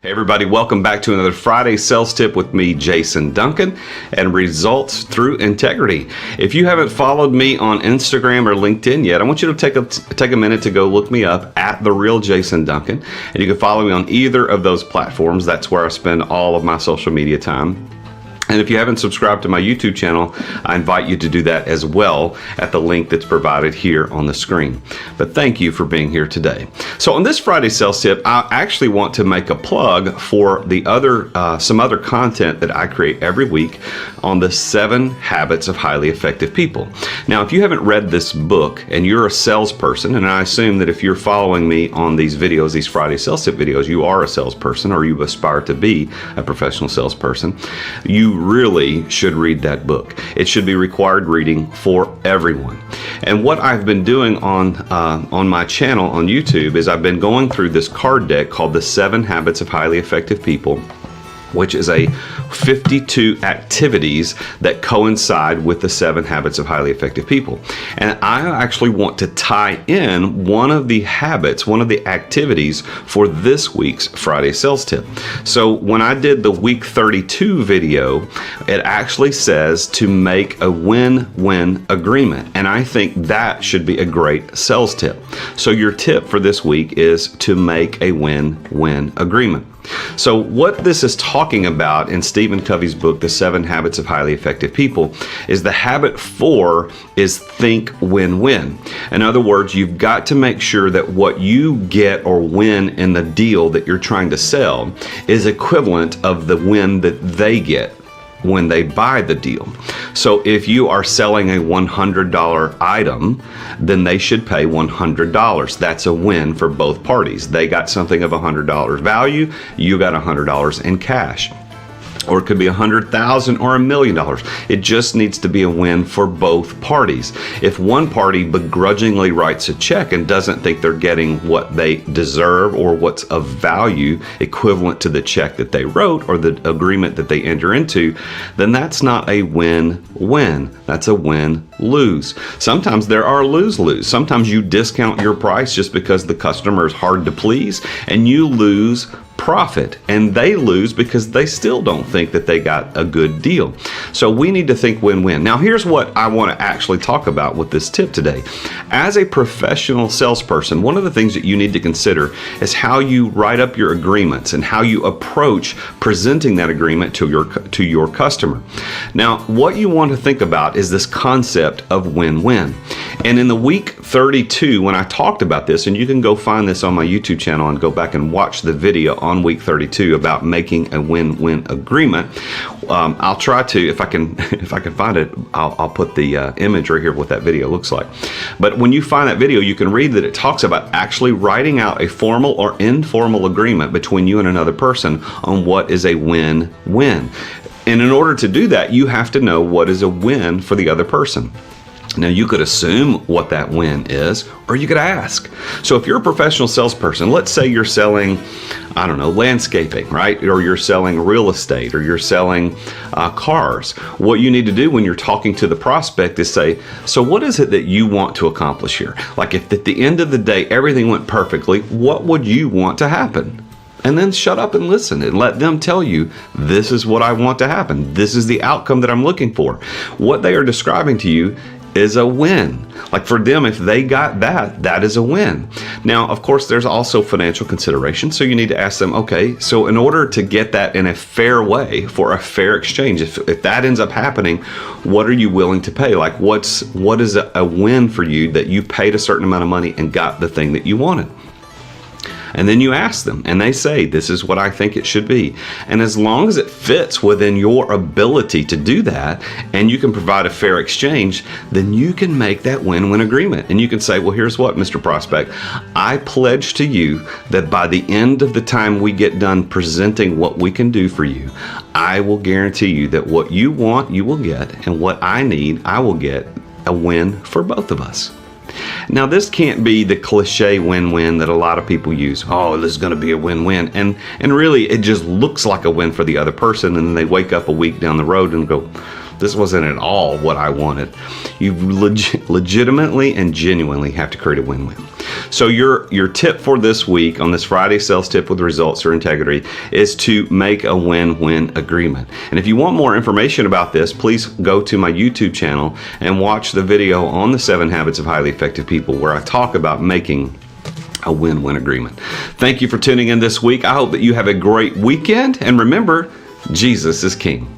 Hey everybody, welcome back to another Friday sales tip with me, Jason Duncan, and results through integrity. If you haven't followed me on Instagram or LinkedIn yet, I want you to take a minute to go look me up at The Real Jason Duncan, and you can follow me on either of those platforms. That's where I spend all of my social media time. And if you haven't subscribed to my YouTube channel, I invite you to do that as well at the link that's provided here on the screen. But thank you for being here today. So on this Friday sales tip, I actually want to make a plug for the some other content that I create every week on the 7 Habits of Highly Effective People. Now, if you haven't read this book and you're a salesperson, and I assume that if you're following me on these videos, these Friday sales tip videos, you are a salesperson or you aspire to be a professional salesperson, you really should read that book. It should be required reading for everyone. And what I've been doing on my channel on YouTube is I've been going through this card deck called the 7 Habits of Highly Effective People, which is a 52 activities that coincide with the 7 Habits of Highly Effective People. And I actually want to tie in one of the habits, one of the activities for this week's Friday sales tip. So when I did the week 32 video, it actually says to make a win-win agreement. And I think that should be a great sales tip. So your tip for this week is to make a win-win agreement. So what this is talking about in Stephen Covey's book, The 7 Habits of Highly Effective People, is the habit 4 is think win-win. In other words, you've got to make sure that what you get or win in the deal that you're trying to sell is equivalent of the win that they get when they buy the deal. So if you are selling a $100 item, then they should pay $100. That's a win for both parties. They got something of $100 value, you got $100 in cash. Or it could be $100,000 or $1 million. It just needs to be a win for both parties. If one party begrudgingly writes a check and doesn't think they're getting what they deserve or what's of value equivalent to the check that they wrote or the agreement that they enter into, then that's not a win-win. That's a win-lose. Sometimes there are lose-lose. Sometimes you discount your price just because the customer is hard to please and you lose profit, and they lose because they still don't think that they got a good deal. So we need to think win-win. Now here's what I want to actually talk about with this tip today. As a professional salesperson, one of the things that you need to consider is how you write up your agreements and how you approach presenting that agreement to your customer. Now what you want to think about is this concept of win-win. And in the week 32, when I talked about this, and you can go find this on my YouTube channel and go back and watch the video on week 32 about making a win-win agreement. I'll try to, if I can find it, I'll put the image right here of what that video looks like. But when you find that video, you can read that it talks about actually writing out a formal or informal agreement between you and another person on what is a win-win. And in order to do that, you have to know what is a win for the other person. Now you could assume what that win is, or you could ask. So if you're a professional salesperson, let's say you're selling, I don't know, landscaping, right? Or you're selling real estate, or you're selling cars. What you need to do when you're talking to the prospect is say, so what is it that you want to accomplish here? Like if at the end of the day, everything went perfectly, what would you want to happen? And then shut up and listen and let them tell you, this is what I want to happen. This is the outcome that I'm looking for. What they are describing to you is a win. Like for them, if they got that, that is a win. Now, of course, there's also financial consideration. So you need to ask them, okay, so in order to get that in a fair way for a fair exchange, if that ends up happening, what are you willing to pay? Like what is a win for you that you paid a certain amount of money and got the thing that you wanted? And then you ask them and they say, this is what I think it should be. And as long as it fits within your ability to do that and you can provide a fair exchange, then you can make that win-win agreement. And you can say, well, here's what, Mr. Prospect, I pledge to you that by the end of the time we get done presenting what we can do for you, I will guarantee you that what you want, you will get, and what I need, I will get, a win for both of us. Now, this can't be the cliche win-win that a lot of people use. Oh, this is going to be a win-win. And really, it just looks like a win for the other person. And then they wake up a week down the road and go, this wasn't at all what I wanted. You legitimately and genuinely have to create a win-win. So your tip for this week on this Friday sales tip with results or integrity is to make a win-win agreement. And if you want more information about this, please go to my YouTube channel and watch the video on the 7 Habits of Highly Effective People, where I talk about making a win-win agreement. Thank you for tuning in this week. I hope that you have a great weekend, and remember, Jesus is King.